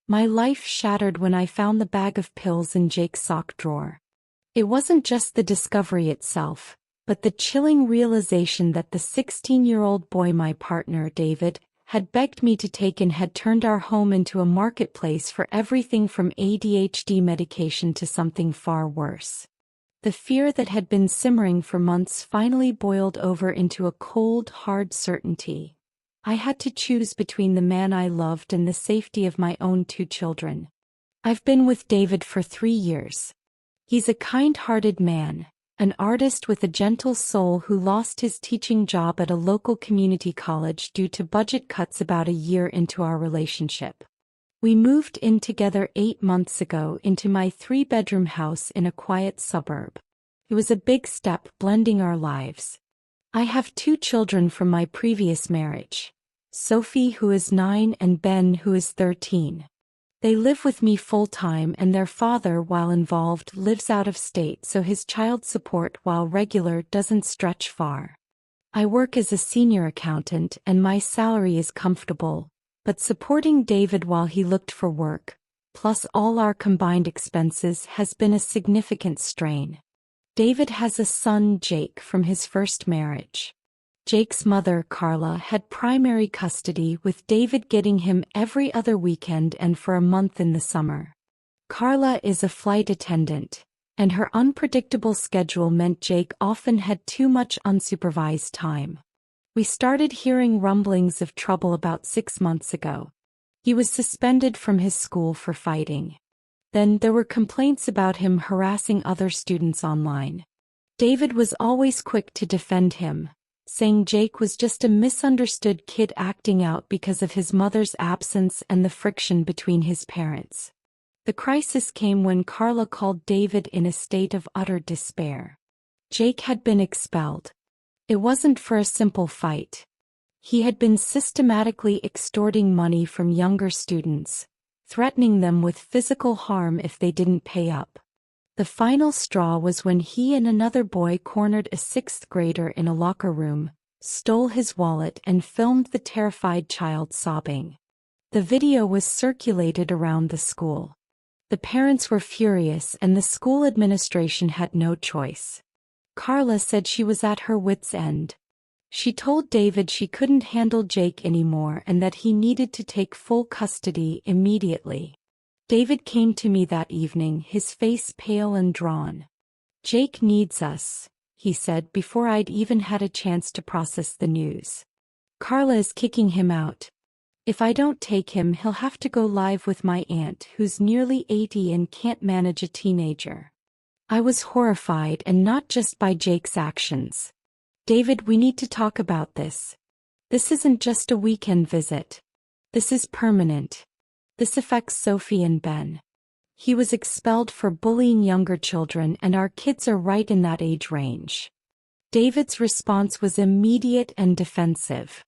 My life shattered when I found the bag of pills in Jake's sock drawer. It wasn't just the discovery itself, but the chilling realization that the 16-year-old boy my partner, David, had begged me to take in had turned our home into a marketplace for everything from ADHD medication to something far worse. The fear that had been simmering for months finally boiled over into a cold, hard certainty. I had to choose between the man I loved and the safety of my own 2 children. I've been with David for 3 years. He's a kind-hearted man, an artist with a gentle soul who lost his teaching job at a local community college due to budget cuts about a year into our relationship. We moved in together 8 months ago into my 3-bedroom house in a quiet suburb. It was a big step, blending our lives. I have 2 children from my previous marriage, Sophie, who is 9, and Ben, who is 13. They live with me full-time, and their father, while involved, lives out of state, so his child support, while regular, doesn't stretch far. I work as a senior accountant and my salary is comfortable, but supporting David while he looked for work, plus all our combined expenses, has been a significant strain. David has a son, Jake, from his first marriage. Jake's mother, Carla, had primary custody, with David getting him every other weekend and for a month in the summer. Carla is a flight attendant, and her unpredictable schedule meant Jake often had too much unsupervised time. We started hearing rumblings of trouble about 6 months ago. He was suspended from his school for fighting. Then there were complaints about him harassing other students online. David was always quick to defend him, saying Jake was just a misunderstood kid acting out because of his mother's absence and the friction between his parents. The crisis came when Carla called David in a state of utter despair. Jake had been expelled. It wasn't for a simple fight. He had been systematically extorting money from younger students, threatening them with physical harm if they didn't pay up. The final straw was when he and another boy cornered a 6th grader in a locker room, stole his wallet, and filmed the terrified child sobbing. The video was circulated around the school. The parents were furious and the school administration had no choice. Carla said she was at her wit's end. She told David she couldn't handle Jake anymore and that he needed to take full custody immediately. David came to me that evening, his face pale and drawn. "Jake needs us," he said before I'd even had a chance to process the news. "Carla is kicking him out. If I don't take him, he'll have to go live with my aunt, who's nearly 80 and can't manage a teenager." I was horrified, and not just by Jake's actions. "David, we need to talk about this. This isn't just a weekend visit. This is permanent. This affects Sophie and Ben. He was expelled for bullying younger children, and our kids are right in that age range." David's response was immediate and defensive.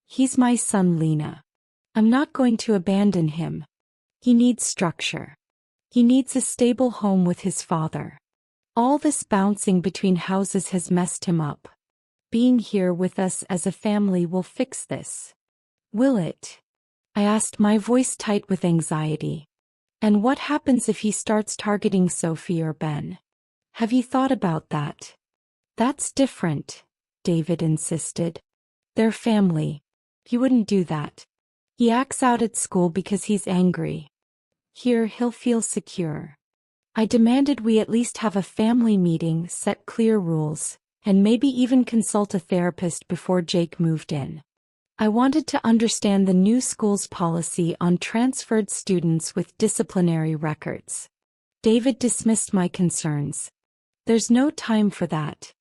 "He's my son, Lena. I'm not going to abandon him. He needs structure. He needs a stable home with his father. All this bouncing between houses has messed him up. Being here with us as a family will fix this. Will it?" I asked, my voice tight with anxiety. "And what happens if he starts targeting Sophie or Ben? Have you thought about that?" "That's different," David insisted. "They're family. He wouldn't do that. He acts out at school because he's angry. Here he'll feel secure." I demanded we at least have a family meeting, set clear rules, and maybe even consult a therapist before Jake moved in. I wanted to understand the new school's policy on transferred students with disciplinary records. David dismissed my concerns. "There's no time for that.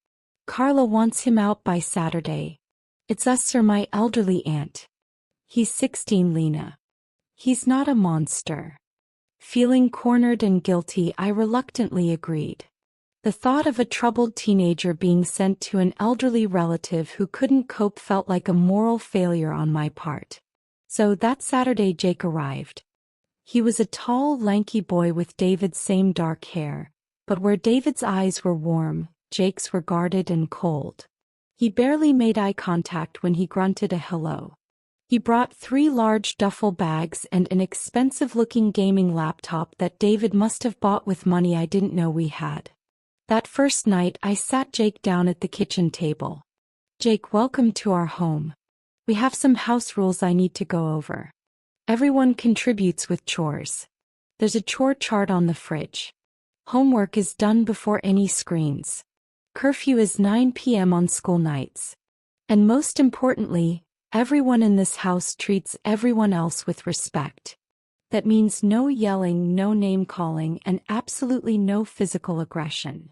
Carla wants him out by Saturday. It's us or my elderly aunt. He's 16, Lena. He's not a monster." Feeling cornered and guilty, I reluctantly agreed. The thought of a troubled teenager being sent to an elderly relative who couldn't cope felt like a moral failure on my part. So that Saturday Jake arrived. He was a tall, lanky boy with David's same dark hair, but where David's eyes were warm, Jake's were guarded and cold. He barely made eye contact when he grunted a hello. He brought 3 large duffel bags and an expensive-looking gaming laptop that David must have bought with money I didn't know we had. That first night I sat Jake down at the kitchen table. "Jake, welcome to our home. We have some house rules I need to go over. Everyone contributes with chores. There's a chore chart on the fridge. Homework is done before any screens. Curfew is 9 p.m. on school nights. And most importantly, everyone in this house treats everyone else with respect. That means no yelling, no name-calling, and absolutely no physical aggression."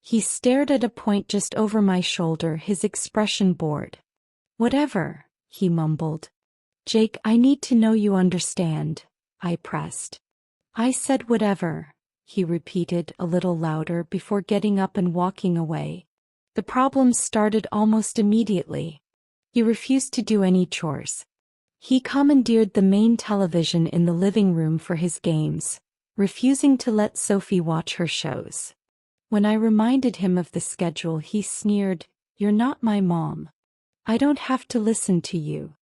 He stared at a point just over my shoulder, his expression bored. "Whatever," he mumbled. "Jake, I need to know you understand," I pressed. "I said whatever," he repeated a little louder before getting up and walking away. The problems started almost immediately. He refused to do any chores. He commandeered the main television in the living room for his games, refusing to let Sophie watch her shows. When I reminded him of the schedule, he sneered, "You're not my mom. I don't have to listen to you."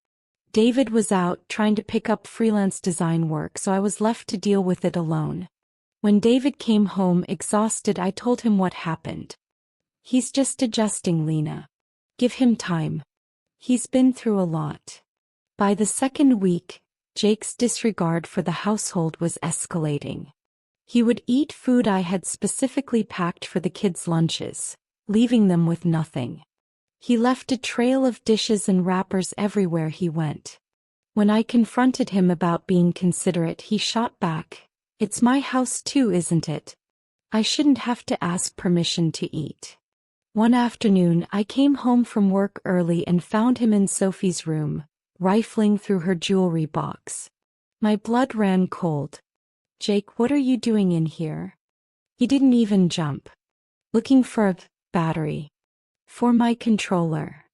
David was out trying to pick up freelance design work, so I was left to deal with it alone. When David came home exhausted, I told him what happened. "He's just adjusting, Lena. Give him time. He's been through a lot." By the second week, Jake's disregard for the household was escalating. He would eat food I had specifically packed for the kids' lunches, leaving them with nothing. He left a trail of dishes and wrappers everywhere he went. When I confronted him about being considerate, he shot back, "It's my house too, isn't it? I shouldn't have to ask permission to eat." One afternoon, I came home from work early and found him in Sophie's room, rifling through her jewelry box. My blood ran cold. "Jake, what are you doing in here?" He didn't even jump. "Looking for a battery. For my controller.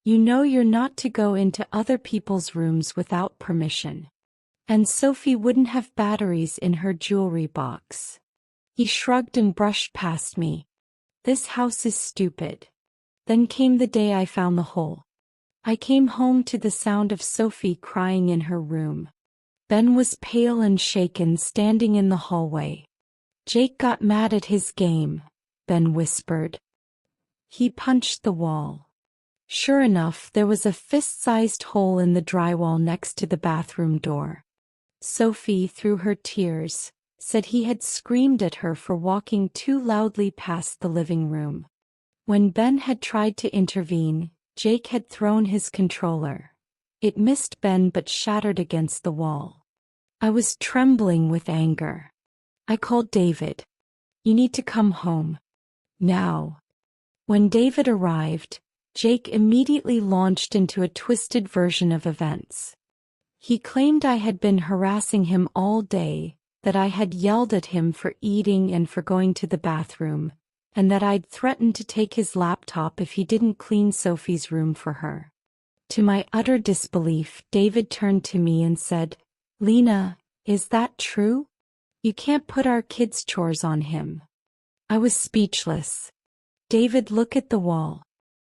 You know you're not to go into other people's rooms without permission. And Sophie wouldn't have batteries in her jewelry box." He shrugged and brushed past me. "This house is stupid." Then came the day I found the hole. I came home to the sound of Sophie crying in her room. Ben was pale and shaken, standing in the hallway. "Jake got mad at his game," Ben whispered. "He punched the wall." Sure enough, there was a fist-sized hole in the drywall next to the bathroom door. Sophie, through her tears, said he had screamed at her for walking too loudly past the living room. When Ben had tried to intervene, Jake had thrown his controller. It missed Ben but shattered against the wall. I was trembling with anger. I called David. "You need to come home. Now." When David arrived, Jake immediately launched into a twisted version of events. He claimed I had been harassing him all day, that I had yelled at him for eating and for going to the bathroom, and that I'd threatened to take his laptop if he didn't clean Sophie's room for her. To my utter disbelief, David turned to me and said, "Lena, is that true? You can't put our kids' chores on him." I was speechless. "David, look at the wall.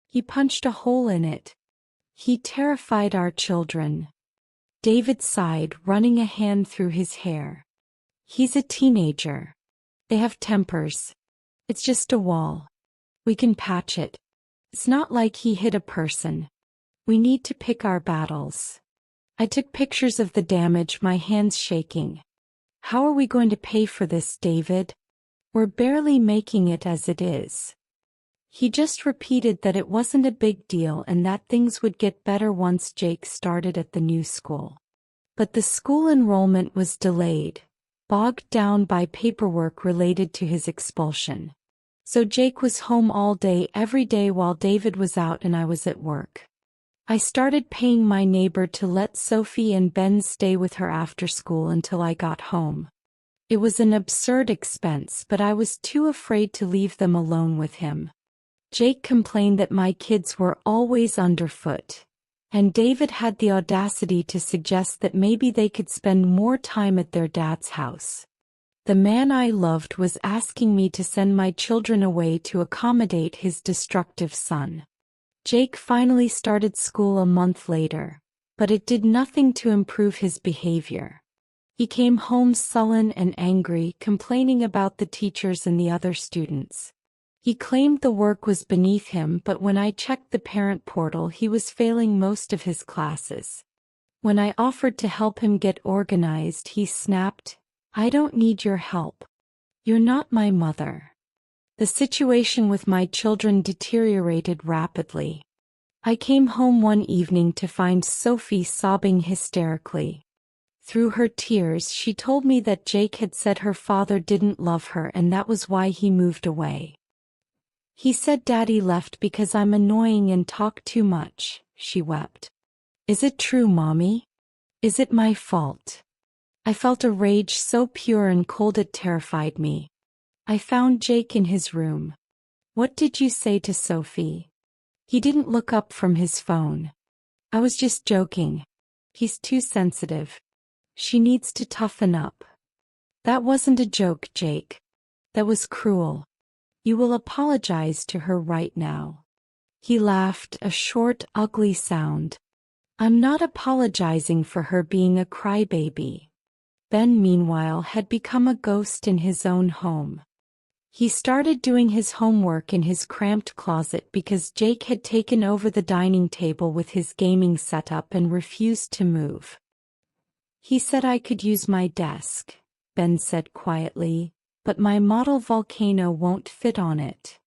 He punched a hole in it. He terrified our children." David sighed, running a hand through his hair. "He's a teenager. They have tempers. It's just a wall. We can patch it. It's not like he hit a person. We need to pick our battles." I took pictures of the damage, my hands shaking. "How are we going to pay for this, David? We're barely making it as it is." He just repeated that it wasn't a big deal and that things would get better once Jake started at the new school. But the school enrollment was delayed, bogged down by paperwork related to his expulsion. So Jake was home all day every day while David was out and I was at work. I started paying my neighbor to let Sophie and Ben stay with her after school until I got home. It was an absurd expense, but I was too afraid to leave them alone with him. Jake complained that my kids were always underfoot, and David had the audacity to suggest that maybe they could spend more time at their dad's house. The man I loved was asking me to send my children away to accommodate his destructive son. Jake finally started school a month later, but it did nothing to improve his behavior. He came home sullen and angry, complaining about the teachers and the other students. He claimed the work was beneath him, but when I checked the parent portal, he was failing most of his classes. When I offered to help him get organized, he snapped, "I don't need your help. You're not my mother." The situation with my children deteriorated rapidly. I came home one evening to find Sophie sobbing hysterically. Through her tears, she told me that Jake had said her father didn't love her and that was why he moved away. "He said Daddy left because I'm annoying and talk too much," she wept. "Is it true, Mommy? Is it my fault?" I felt a rage so pure and cold it terrified me. I found Jake in his room. "What did you say to Sophie?" He didn't look up from his phone. "I was just joking. He's too sensitive. She needs to toughen up." "That wasn't a joke, Jake. That was cruel. You will apologize to her right now." He laughed, a short, ugly sound. "I'm not apologizing for her being a crybaby." Ben, meanwhile, had become a ghost in his own home. He started doing his homework in his cramped closet because Jake had taken over the dining table with his gaming setup and refused to move. "He said I could use my desk," Ben said quietly, "but my model volcano won't fit on it."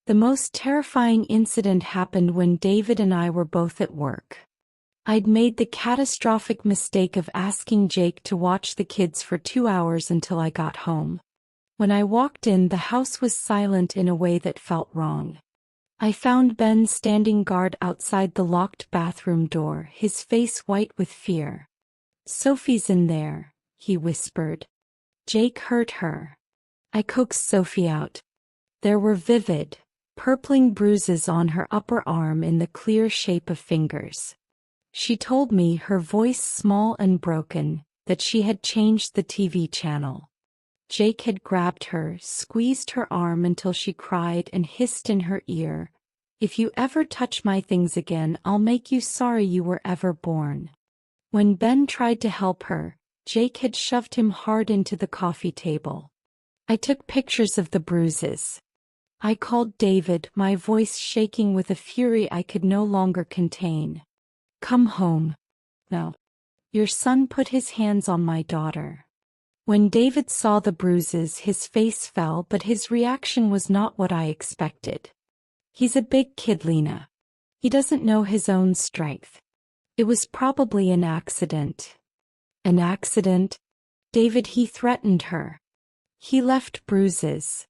The most terrifying incident happened when David and I were both at work. I'd made the catastrophic mistake of asking Jake to watch the kids for 2 hours until I got home. When I walked in, the house was silent in a way that felt wrong. I found Ben standing guard outside the locked bathroom door, his face white with fear. "Sophie's in there," he whispered. "Jake hurt her." I coaxed Sophie out. There were vivid, purpling bruises on her upper arm in the clear shape of fingers. She told me, her voice small and broken, that she had changed the TV channel. Jake had grabbed her, squeezed her arm until she cried, and hissed in her ear, "If you ever touch my things again, I'll make you sorry you were ever born." When Ben tried to help her, Jake had shoved him hard into the coffee table. I took pictures of the bruises. I called David, my voice shaking with a fury I could no longer contain. "Come home." "No." "Your son put his hands on my daughter." When David saw the bruises, his face fell, but his reaction was not what I expected. "He's a big kid, Lena. He doesn't know his own strength. It was probably an accident." "An accident?" "David, he threatened her. He left bruises."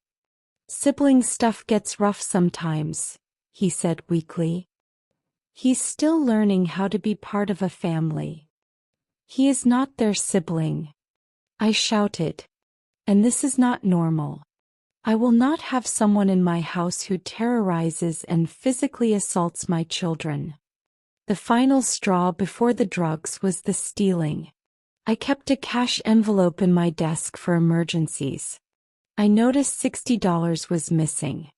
"Sibling stuff gets rough sometimes," he said weakly. "He's still learning how to be part of a family. He is not their sibling." I shouted. "And this is not normal. I will not have someone in my house who terrorizes and physically assaults my children." The final straw before the drugs was the stealing. I kept a cash envelope in my desk for emergencies. I noticed $60 was missing.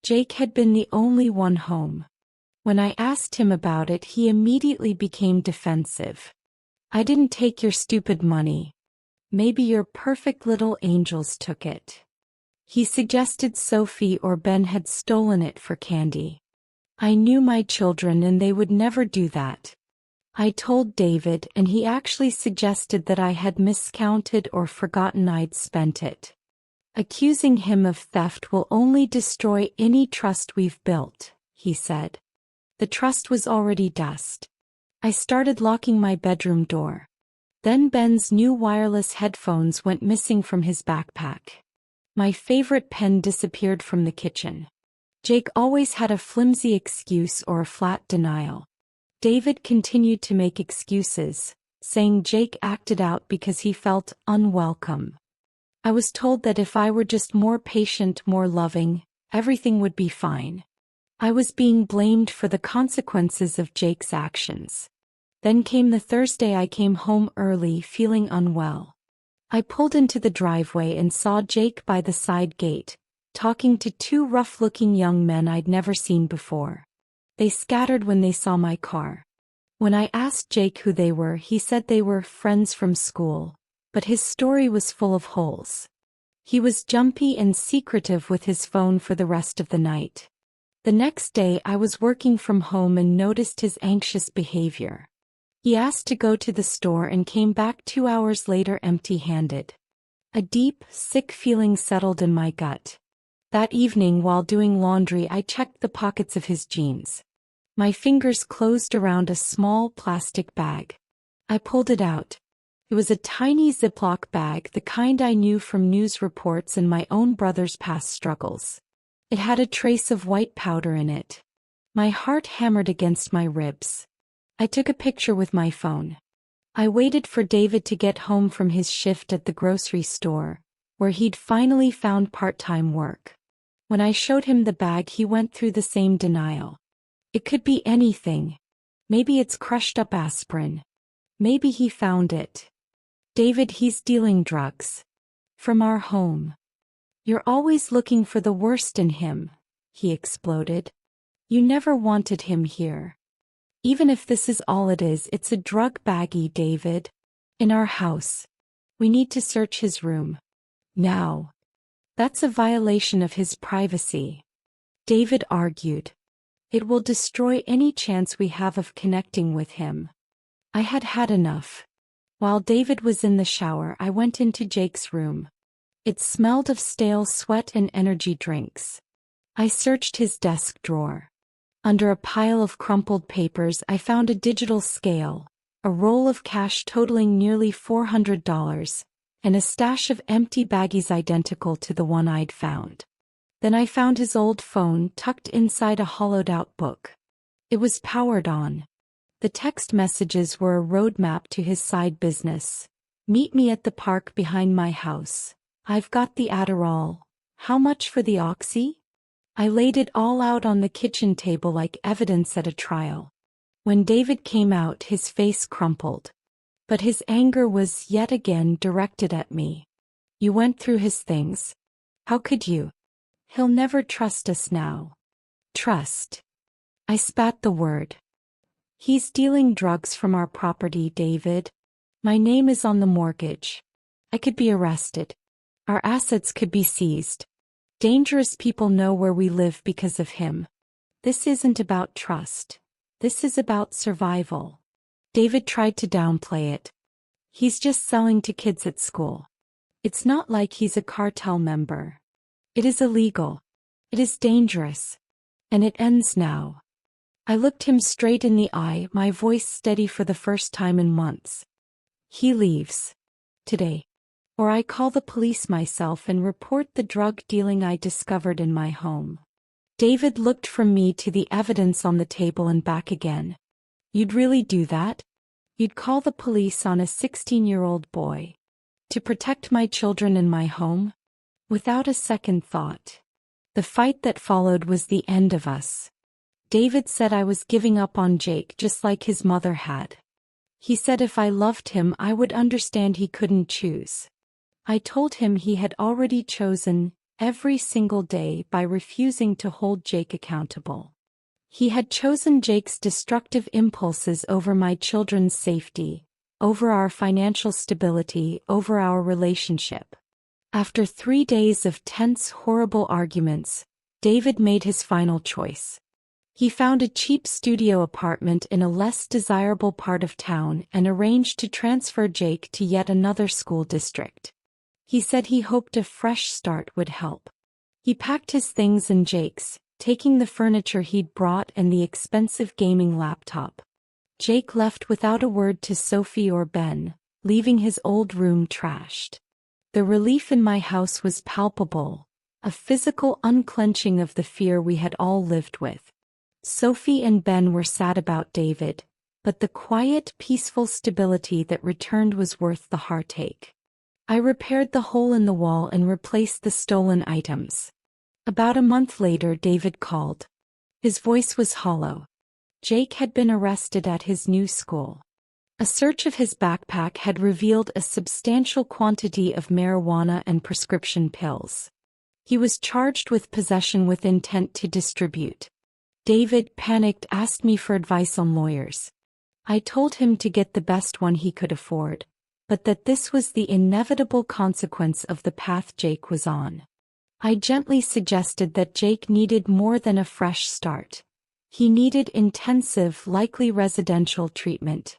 Jake had been the only one home. When I asked him about it, he immediately became defensive. "I didn't take your stupid money. Maybe your perfect little angels took it." He suggested Sophie or Ben had stolen it for candy. I knew my children and they would never do that. I told David, and he actually suggested that I had miscounted or forgotten I'd spent it. "Accusing him of theft will only destroy any trust we've built," he said. The trust was already dust. I started locking my bedroom door. Then Ben's new wireless headphones went missing from his backpack. My favorite pen disappeared from the kitchen. Jake always had a flimsy excuse or a flat denial. David continued to make excuses, saying Jake acted out because he felt unwelcome. I was told that if I were just more patient, more loving, everything would be fine. I was being blamed for the consequences of Jake's actions. Then came the Thursday I came home early, feeling unwell. I pulled into the driveway and saw Jake by the side gate, talking to 2 rough-looking young men I'd never seen before. They scattered when they saw my car. When I asked Jake who they were, he said they were friends from school, but his story was full of holes. He was jumpy and secretive with his phone for the rest of the night. The next day I was working from home and noticed his anxious behavior. He asked to go to the store and came back 2 hours later empty-handed. A deep, sick feeling settled in my gut. That evening while doing laundry I checked the pockets of his jeans. My fingers closed around a small plastic bag. I pulled it out. It was a tiny Ziploc bag, the kind I knew from news reports and my own brother's past struggles. It had a trace of white powder in it. My heart hammered against my ribs. I took a picture with my phone. I waited for David to get home from his shift at the grocery store, where he'd finally found part-time work. When I showed him the bag, he went through the same denial. It could be anything. Maybe it's crushed up aspirin. Maybe he found it. David, he's dealing drugs. From our home. You're always looking for the worst in him, he exploded. You never wanted him here. Even if this is all it is, it's a drug baggie, David. In our house. We need to search his room. Now. That's a violation of his privacy. David argued. It will destroy any chance we have of connecting with him. I had had enough. While David was in the shower, I went into Jake's room. It smelled of stale sweat and energy drinks. I searched his desk drawer. Under a pile of crumpled papers, I found a digital scale, a roll of cash totaling nearly $400, and a stash of empty baggies identical to the one I'd found. Then I found his old phone tucked inside a hollowed-out book. It was powered on. The text messages were a roadmap to his side business. Meet me at the park behind my house. I've got the Adderall. How much for the oxy? I laid it all out on the kitchen table like evidence at a trial. When David came out, his face crumpled. But his anger was yet again directed at me. You went through his things. How could you? He'll never trust us now. Trust. I spat the word. He's dealing drugs from our property, David. My name is on the mortgage. I could be arrested. Our assets could be seized. Dangerous people know where we live because of him. This isn't about trust. This is about survival. David tried to downplay it. He's just selling to kids at school. It's not like he's a cartel member. It is illegal. It is dangerous. And it ends now. I looked him straight in the eye, my voice steady for the first time in months. He leaves. Today. Or I call the police myself and report the drug dealing I discovered in my home. David looked from me to the evidence on the table and back again. You'd really do that? You'd call the police on a 16-year-old boy? To protect my children and my home? Without a second thought. The fight that followed was the end of us. David said I was giving up on Jake just like his mother had. He said if I loved him I would understand he couldn't choose. I told him he had already chosen every single day by refusing to hold Jake accountable. He had chosen Jake's destructive impulses over my children's safety, over our financial stability, over our relationship. After 3 days of tense, horrible arguments, David made his final choice. He found a cheap studio apartment in a less desirable part of town and arranged to transfer Jake to yet another school district. He said he hoped a fresh start would help. He packed his things and Jake's, taking the furniture he'd brought and the expensive gaming laptop. Jake left without a word to Sophie or Ben, leaving his old room trashed. The relief in my house was palpable, a physical unclenching of the fear we had all lived with. Sophie and Ben were sad about David, but the quiet, peaceful stability that returned was worth the heartache. I repaired the hole in the wall and replaced the stolen items. About a month later, David called. His voice was hollow. Jake had been arrested at his new school. A search of his backpack had revealed a substantial quantity of marijuana and prescription pills. He was charged with possession with intent to distribute. David, panicked, asked me for advice on lawyers. I told him to get the best one he could afford, but that this was the inevitable consequence of the path Jake was on. I gently suggested that Jake needed more than a fresh start. He needed intensive, likely residential treatment.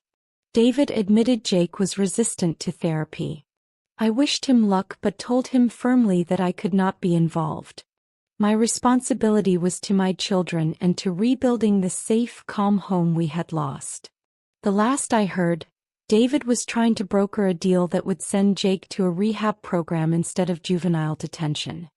David admitted Jake was resistant to therapy. I wished him luck but told him firmly that I could not be involved. My responsibility was to my children and to rebuilding the safe, calm home we had lost. The last I heard, David was trying to broker a deal that would send Jake to a rehab program instead of juvenile detention.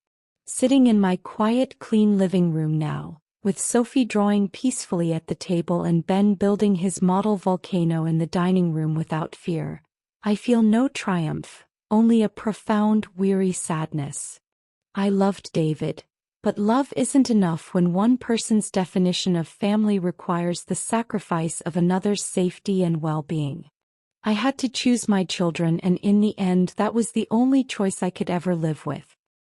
Sitting in my quiet, clean living room now, with Sophie drawing peacefully at the table and Ben building his model volcano in the dining room without fear, I feel no triumph, only a profound, weary sadness. I loved David, but love isn't enough when one person's definition of family requires the sacrifice of another's safety and well-being. I had to choose my children, and in the end that was the only choice I could ever live with.